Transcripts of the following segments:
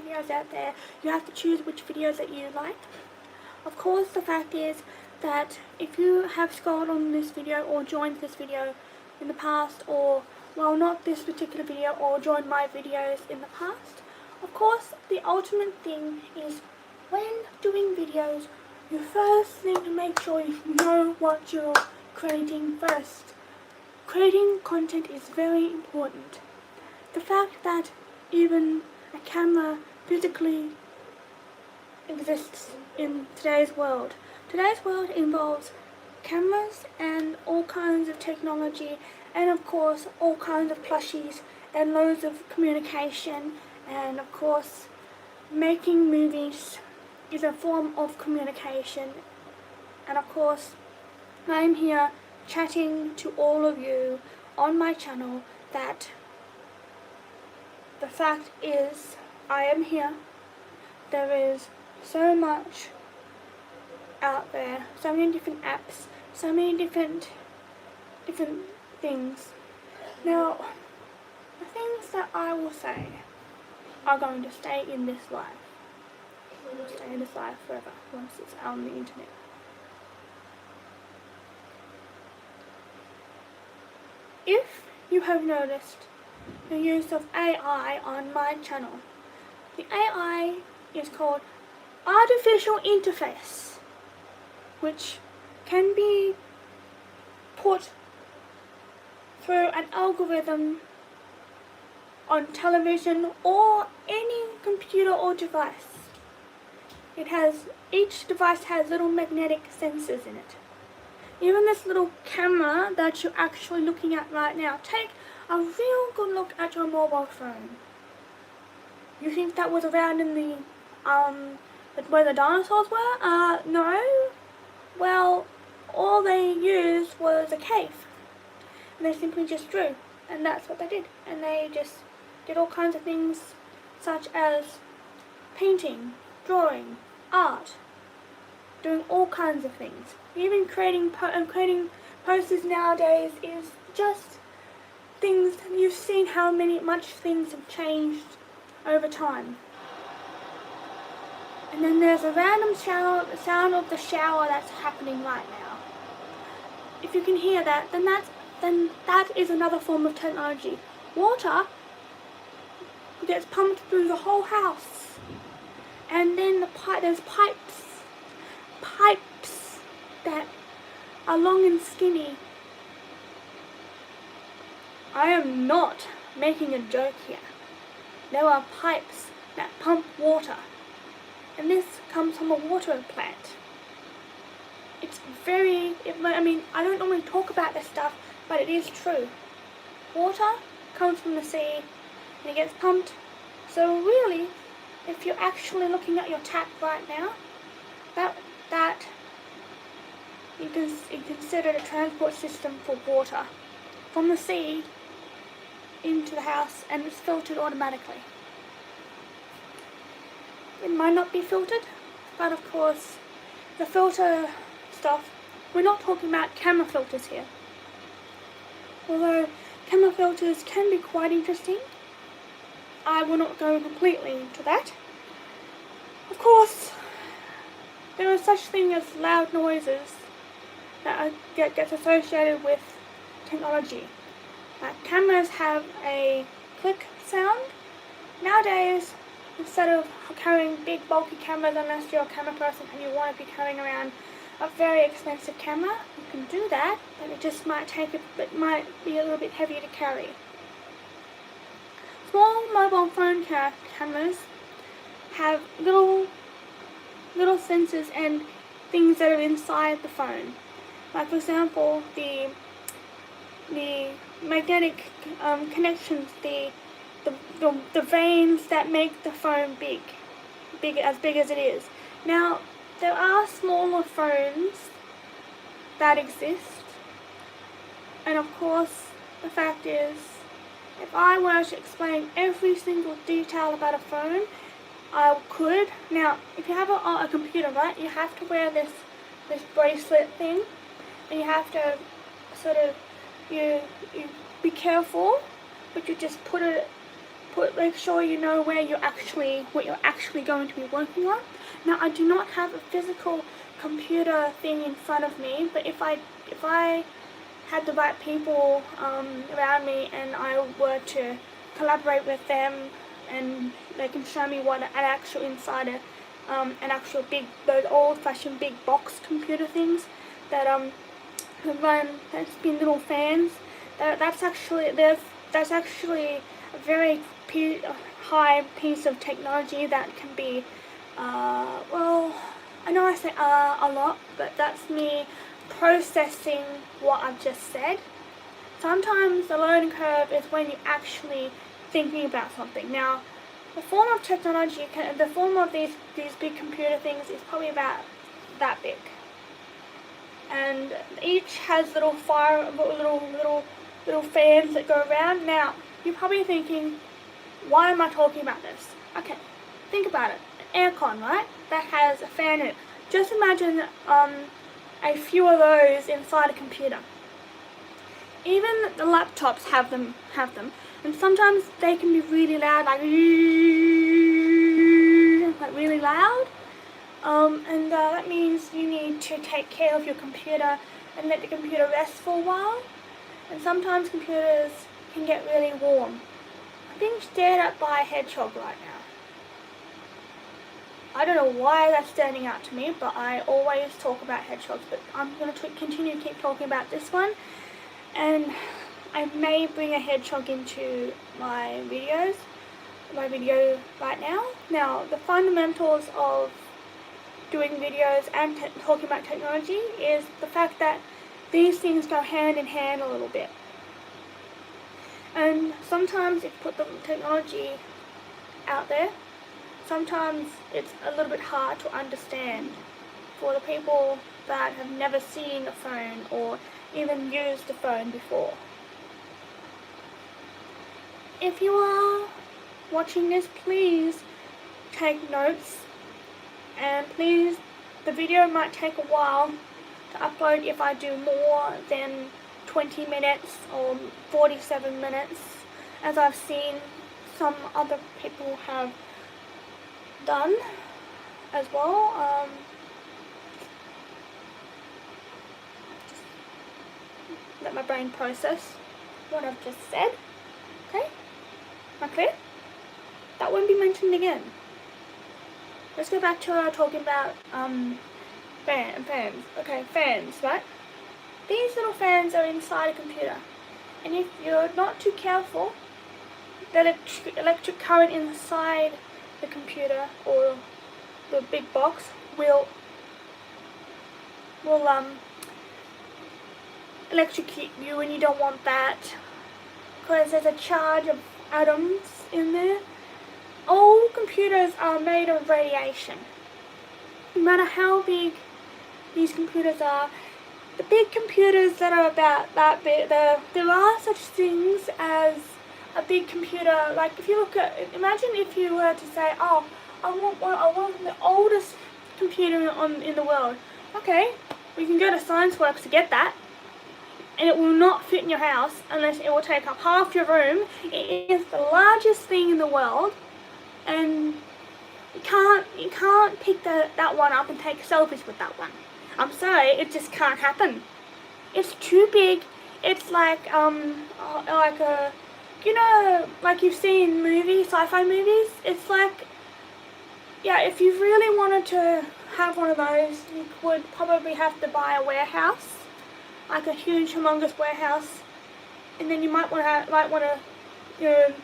videos out there. You have to choose which videos that you like. Of course, the fact is that if you have scrolled on this video or joined this video in the past, or, well, not this particular video, or joined my videos in the past, of course, the ultimate thing is when doing videos, you first need to make sure you know what you're creating first. Creating content is very important. The fact that even a camera physically exists in today's world. Today's world involves cameras and all kinds of technology, and of course all kinds of plushies and loads of communication, and of course making movies is a form of communication. And of course I'm here chatting to all of you on my channel that the fact is I am here. There is so much out there, so many different apps, so many different things. Now, the things that I will say are going to stay in this life. It will stay in this life forever once it's on the internet. If you have noticed the use of AI on my channel, the AI is called Artificial Interface, which can be put through an algorithm on television or any computer or device. Each device has little magnetic sensors in it. Even this little camera that you're actually looking at right now, take a real good look at your mobile phone. You think that was around in the where the dinosaurs were? No. Well, all they used was a cave, and they simply just drew, and that's what they did. And they just did all kinds of things, such as painting, drawing, art, doing all kinds of things. Even creating posters nowadays is just things. You've seen how much things have changed over time. And then there's a random sound of the shower that's happening right now. If you can hear that, then that is another form of technology. Water gets pumped through the whole house, and then there's pipes that are long and skinny. I am not making a joke here. There are pipes that pump water, and this comes from a water plant. I don't normally talk about this stuff, but it is true. Water comes from the sea and it gets pumped. So really, if you're actually looking at your tap right now, that you can consider a transport system for water from the sea into the house, and it's filtered automatically. It might not be filtered, but of course the filter stuff, we're not talking about camera filters here. Although camera filters can be quite interesting, I will not go completely into that. Of course, there is such thing as loud noises that gets associated with technology. Cameras have a click sound. Nowadays, instead of carrying big bulky cameras, unless you're a camera person and you want to be carrying around a very expensive camera, you can do that, but it might be a little bit heavier to carry. Small mobile phone cameras have little sensors and things that are inside the phone. Like for example, the magnetic connections, the veins that make the phone as big as it is. Now, there are smaller phones that exist, and of course, the fact is, if I were to explain every single detail about a phone, I could. Now, if you have a computer, right, you have to wear this bracelet thing, and you have to sort of, you be careful, but you just put make sure you know what you're actually going to be working on. Now, I do not have a physical computer thing in front of me, but if I had the right people around me and I were to collaborate with them and they can show me what an actual inside an actual big, those old-fashioned big box computer things that that spin little fans. That's actually a very high piece of technology that can be well, I know I say a lot, but that's me processing what I've just said. Sometimes the learning curve is when you're actually thinking about something. Now, the form of technology, the form of these big computer things is probably about that big, and each has little fans that go around. Now, you're probably thinking, why am I talking about this? Okay, think about it. An aircon, right? That has a fan in it. Just imagine a few of those inside a computer. Even the laptops have them, and sometimes they can be really loud, like really loud. And that means you need to take care of your computer and let the computer rest for a while. And sometimes computers can get really warm. I'm being stared at by a hedgehog right now. I don't know why that's standing out to me, but I always talk about hedgehogs, but I'm going to continue to keep talking about this one. And I may bring a hedgehog into my video right now. Now, the fundamentals of doing videos and talking about technology is the fact that these things go hand in hand a little bit. And sometimes if you put the technology out there, sometimes it's a little bit hard to understand for the people that have never seen a phone or even used a phone before. If you are watching this, please take notes, and please, the video might take a while to upload if I do more than 20 minutes or 47 minutes, as I've seen some other people have done as well. Just let my brain process what I've just said. Okay? Am I clear? That won't be mentioned again. Let's go back to talking about fans. Okay, fans, right? These little fans are inside a computer, and if you're not too careful, the electric current inside the computer or the big box will electrocute you, and you don't want that because there's a charge of atoms in there. All computers are made of radiation. No matter how big these computers are, the big computers that are about that big, there are such things as a big computer. Like if you look at, imagine if you were to say, oh, I want the oldest computer in the world. Okay, we can go to ScienceWorks to get that, and it will not fit in your house unless it will take up half your room. It is the largest thing in the world, and you can't pick that one up and take selfies with that one. I'm sorry, it just can't happen. It's too big. It's like like you've seen in movies, sci-fi movies. It's like, yeah, if you really wanted to have one of those, you would probably have to buy a warehouse, like a huge, humongous warehouse, and then you might want to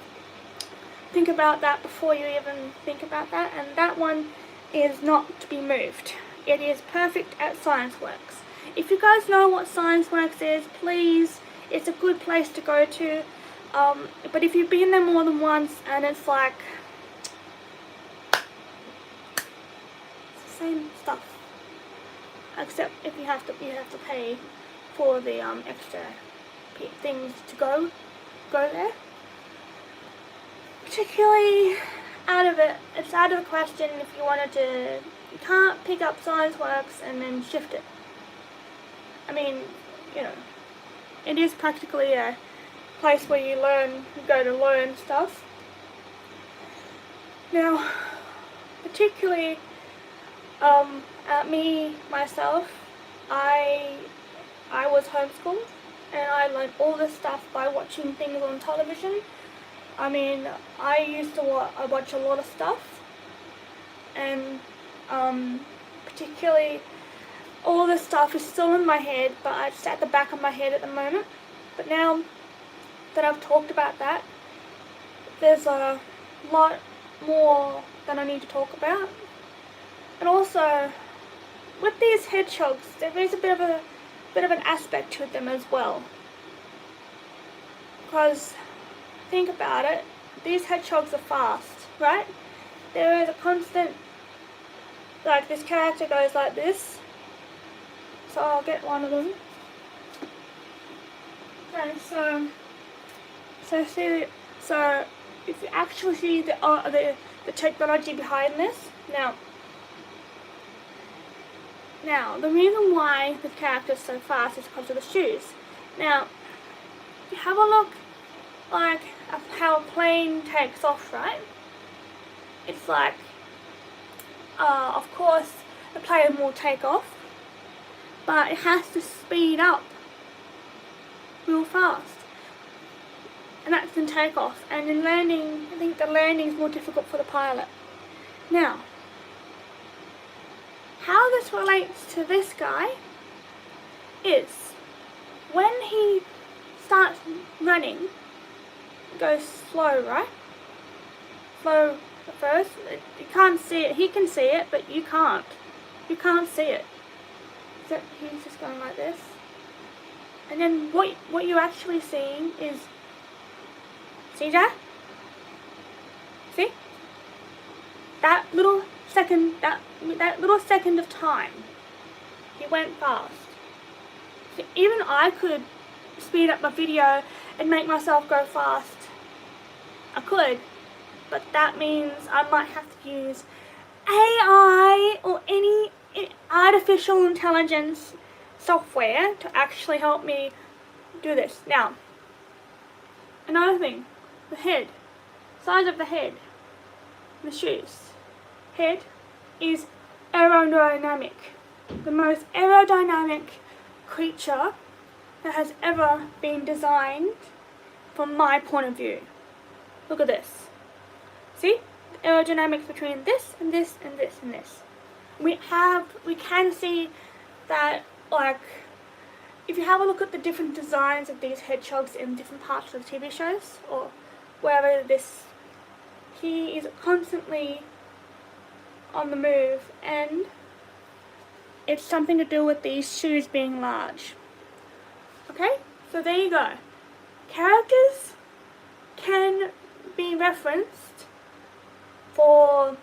think about that before you even think about that. And that one is not to be moved. It is perfect at ScienceWorks. If you guys know what ScienceWorks is, please, it's a good place to go to. But if you've been there more than once and it's like, it's the same stuff, except if you have to pay for the extra things to go there. Particularly it's out of the question if you wanted to. You can't pick up ScienceWorks and then shift it. I mean, it is practically a place where you go to learn stuff. Now, particularly myself, I was homeschooled, and I learned all this stuff by watching things on television. I mean, I used to watch a lot of stuff, and particularly all this stuff is still in my head, but it's at the back of my head at the moment. But now that I've talked about that, there's a lot more that I need to talk about. And also, with these hedgehogs, there is a bit of an aspect to them as well. Because think about it, these hedgehogs are fast, right? There is a constant, like this character goes like this. So I'll get one of them. Okay, so if you actually see the technology behind this, now the reason why the character is so fast is because of the shoes. Now, if you have a look, like how a plane takes off, right? It's like, of course, the plane will take off, but it has to speed up real fast. And that's in takeoff. And in landing, I think the landing is more difficult for the pilot. Now, how this relates to this guy is when he starts running, it goes slow, right? Slow at first. You can't see it. He can see it, but you can't. You can't see it. So he's just going like this. And then what you're actually seeing is, see that? See? That little second, that little second of time, he went fast. So even I could speed up my video and make myself go fast. I could, but that means I might have to use AI or any artificial intelligence software to actually help me do this. Now, another thing, the head, size of the head, the shoes. Head is aerodynamic, the most aerodynamic creature that has ever been designed from my point of view. Look at this. See? The aerodynamics between this and this and this and this. We can see that, like, if you have a look at the different designs of these hedgehogs in different parts of the TV shows or wherever he is constantly on the move, and it's something to do with these shoes being large. Okay, so there you go. Characters can be referenced for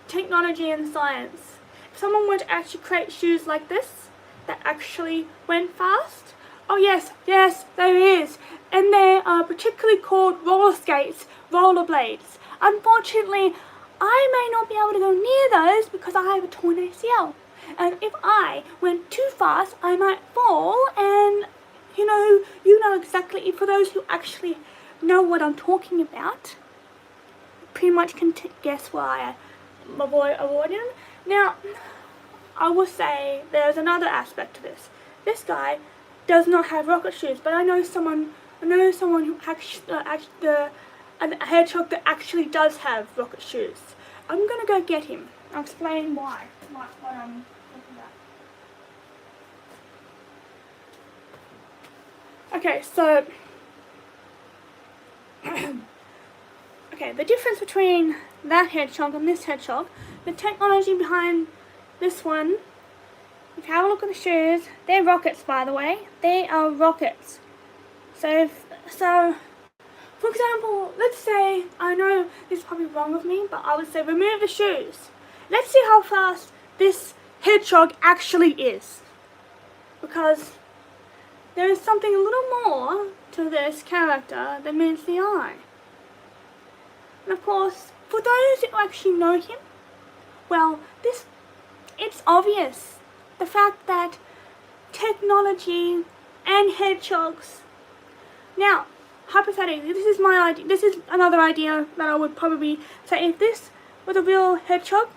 technology and science. If someone were to actually create shoes like this that actually went fast, oh yes, there is, and they are particularly called roller skates, rollerblades. Unfortunately, I may not be able to go near those because I have a torn ACL. And if I went too fast, I might fall, and you know exactly, for those who actually know what I'm talking about, pretty much can guess why I'm avoiding them. Now, I will say there's another aspect to this. This guy does not have rocket shoes, but I know someone who actually, a hedgehog that actually does have rocket shoes. I'm gonna go get him. I'll explain why. What I'm looking at. Okay, so okay, the difference between that hedgehog and this hedgehog, the technology behind this one, if you have a look at the shoes, they're rockets, by the way. They are rockets. So for example, let's say, I know this is probably wrong of me, but I would say remove the shoes. Let's see how fast this hedgehog actually is. Because there is something a little more to this character than meets the eye. And of course, for those who actually know him, well, it's obvious. The fact that technology and hedgehogs. Now, hypothetically, this is my idea. This is another idea that I would probably say, if this was a real hedgehog,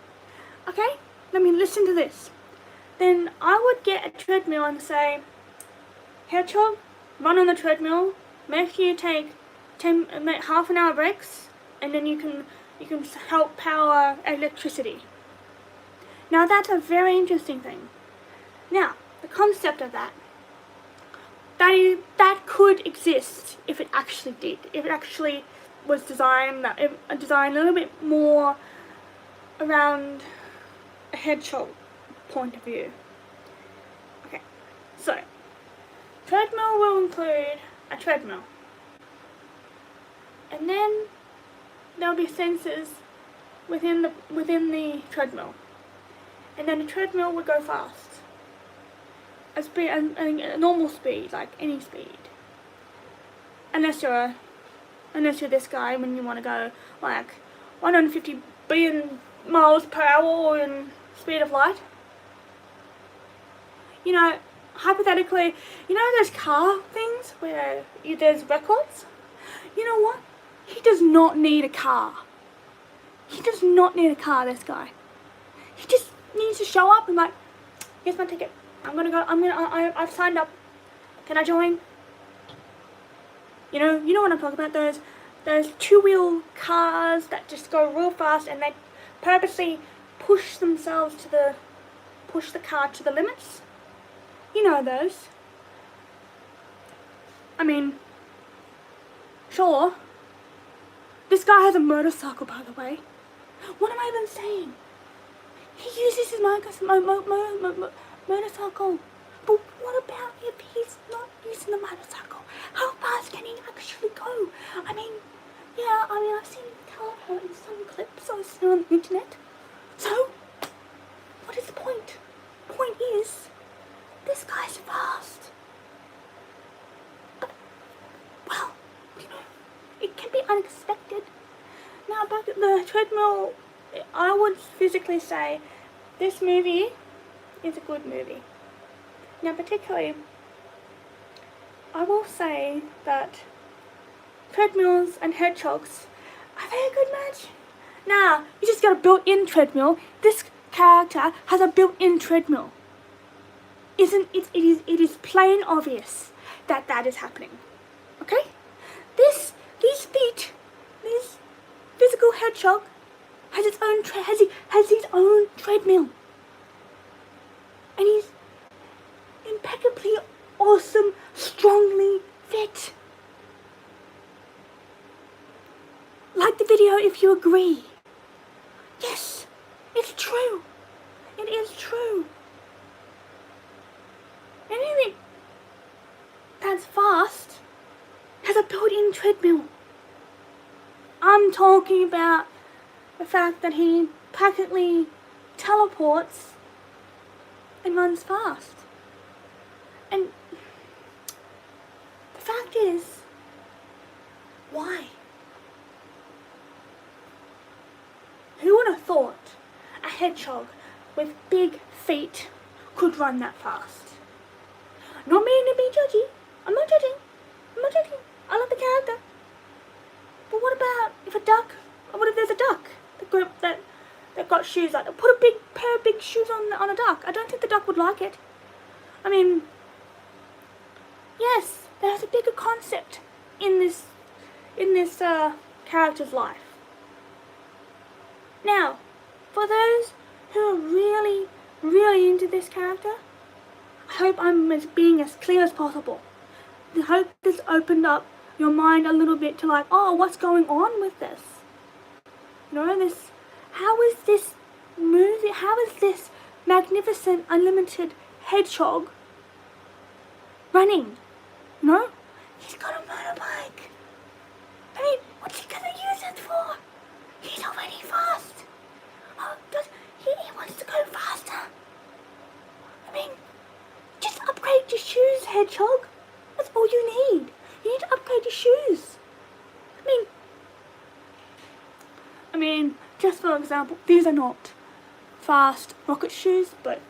okay, let me listen to this. Then I would get a treadmill and say, hedgehog, run on the treadmill. Make sure you take half an hour breaks, and then you can help power electricity. Now that's a very interesting thing. Now the concept of that could exist if it actually did. If it actually was designed a little bit more around a hedgehog point of view. Okay, so treadmill will include a treadmill, and then there'll be sensors within the treadmill, and then the treadmill would go fast, a normal speed, like any speed, unless you're this guy when you want to go like 150 billion miles per hour in speed of light. You know, hypothetically, you know those car things where there's records? You know what? He does not need a car. He does not need a car, this guy. He just needs to show up and like, here's my ticket. I've signed up. Can I join? You know what I'm talking about, those two-wheel cars that just go real fast and they purposely push the car to the limits. You know those. I mean, sure. This guy has a motorcycle, by the way. What am I even saying? He uses his motorcycle. But what about if he's not using the motorcycle? How fast can he actually go? I've seen him teleport in some clips I've seen on the internet. So, what is the point? The point is, this guy's fast. But, well, it can be unexpected. Now, back at the treadmill, I would physically say this movie is a good movie. Now, particularly, I will say that treadmills and hedgehogs are a very good match. Now, you just got a built-in treadmill. This character has a built-in treadmill. It is plain obvious that is happening. Okay? This physical hedgehog has his own treadmill, and he's impeccably awesome, strongly fit. Like the video if you agree. Yes, it's true. It is true. Anything that's fast has a built-in treadmill. I'm talking about the fact that he practically teleports and runs fast. And the fact is, why? Who would have thought a hedgehog with big feet could run that fast? Not meaning to be judgy. I'm not judging. I love the character. But what about if a duck? What if there's a duck that got shoes like that? Put a big pair of big shoes on a duck. I don't think the duck would like it. I mean, yes, there's a bigger concept in this character's life. Now, for those who are really, really into this character, I hope I'm being as clear as possible. I hope this opened up your mind a little bit to like, oh, what's going on with this? How is this movie, how is this magnificent, unlimited hedgehog running? He's got a motorbike. I mean, what's he gonna use it for? He's already fast. Oh, he wants to go faster. I mean, just upgrade your shoes, hedgehog. That's all you need. You need to upgrade your shoes. I mean, just for example, these are not fast rocket shoes, but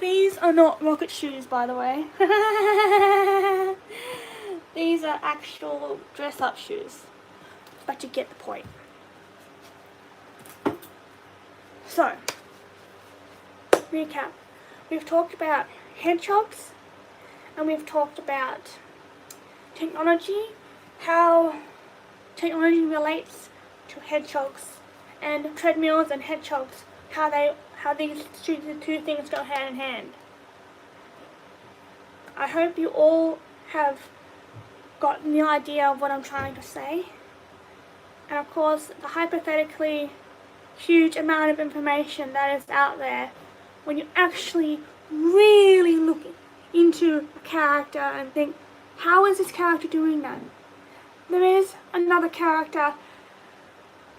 These are not rocket shoes, by the way. These are actual dress-up shoes. But you get the point. So, recap. We've talked about hedgehogs, and we've talked about technology, how technology relates to hedgehogs, and treadmills and hedgehogs, how these two things go hand in hand. I hope you all have gotten the idea of what I'm trying to say. And of course, the hypothetically huge amount of information that is out there, when you actually really look into a character and think, how is this character doing that? There is another character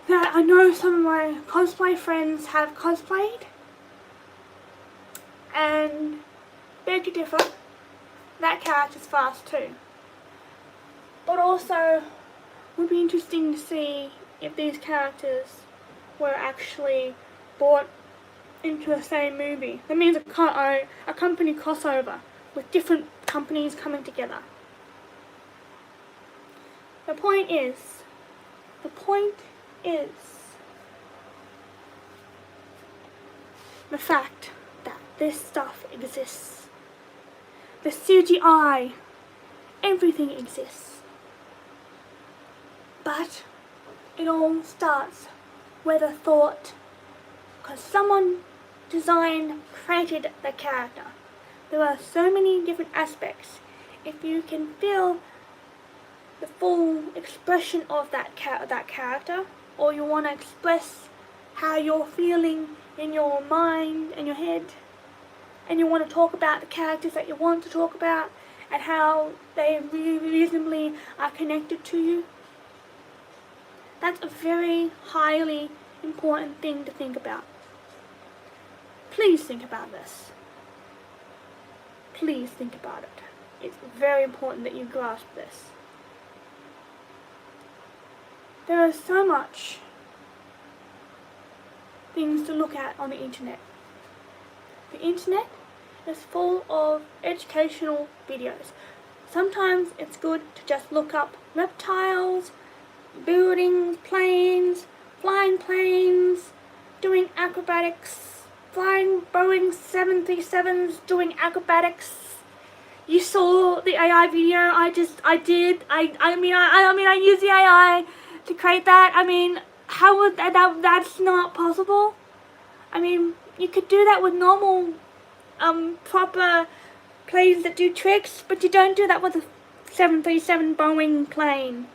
that I know some of my cosplay friends have cosplayed, and beg to differ, that character's fast too. But also, it would be interesting to see if these characters were actually brought into the same movie. That means a company crossover with different companies coming together. The point is the fact that this stuff exists. The CGI, everything exists. But it all starts with a thought, because someone created the character. There are so many different aspects. If you can feel the full expression of that character, or you want to express how you're feeling in your mind and your head, and you want to talk about the characters that you want to talk about and how they reasonably are connected to you, that's a very highly important thing to think about. Please think about this. Please think about it. It's very important that you grasp this. There is so much things to look at on the internet. The internet is full of educational videos. Sometimes it's good to just look up reptiles, buildings, planes, flying planes, doing acrobatics, flying Boeing 737s, doing acrobatics. You saw the AI video I did. I used the AI to create that. I mean, how would that's not possible? I mean, you could do that with normal proper planes that do tricks, but you don't do that with a 737 Boeing plane.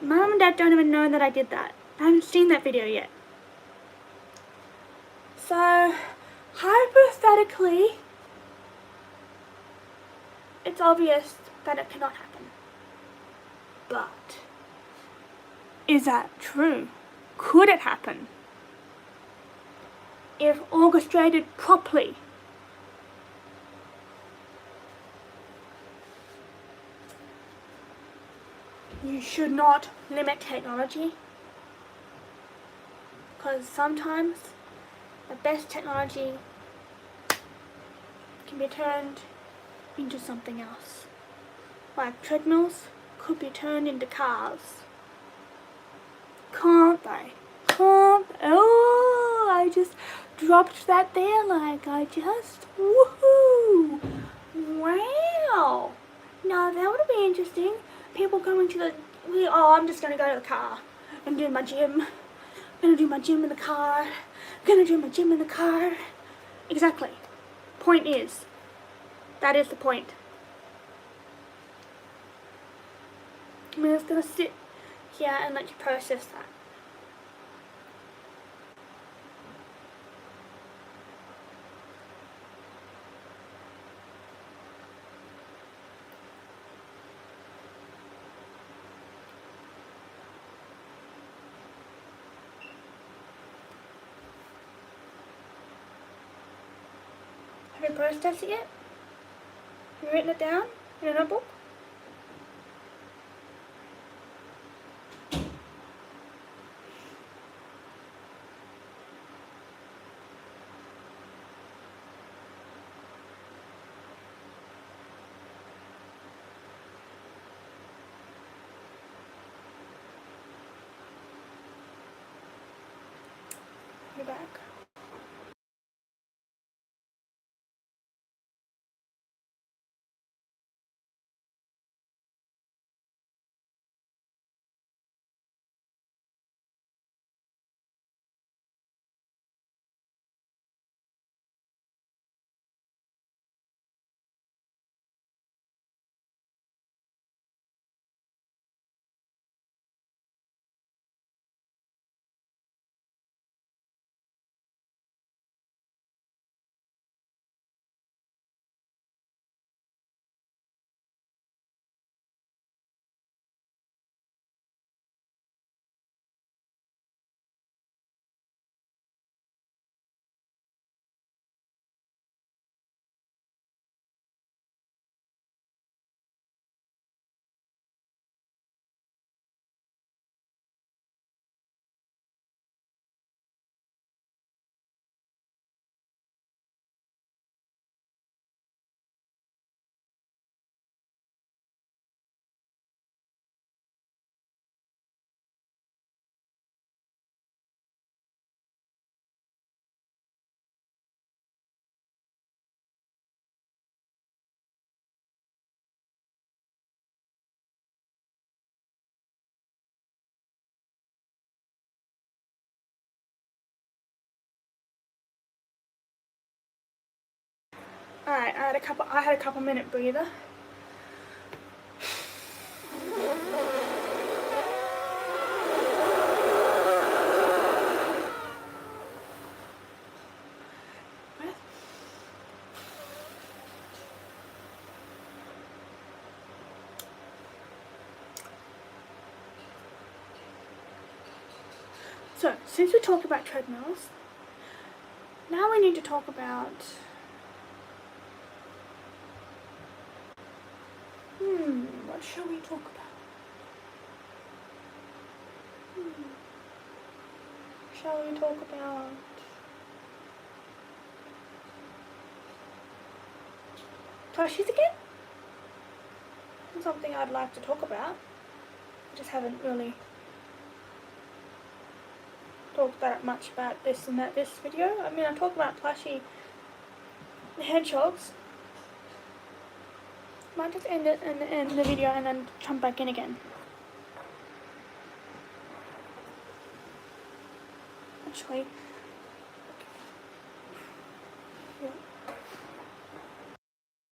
My mom and dad don't even know that I did that. I haven't seen that video yet. So, hypothetically, it's obvious that it cannot happen. But, is that true? Could it happen? If orchestrated properly. You should not limit technology, because sometimes the best technology can be turned into something else. Like treadmills could be turned into cars. Can't they? Oh, I just dropped that there like I just, woohoo! Wow! Now that would be interesting. People coming to the, I'm just gonna go to the car and do my gym. Gonna do my gym in the car. Gonna do my gym in the car. Exactly. Point is, that is the point. I'm just gonna sit here and let you process that. Have you processed it yet? Have you written it down in a notebook? be back. Alright, I had a couple minute breather. So, since we talked about treadmills, now we need to talk about what shall we talk about? Shall we talk about plushies again? It's something I'd like to talk about. I just haven't really talked that much about this video. I mean, I talked about plushie hedgehogs. Might just end it and end the video and then jump back in again. Actually,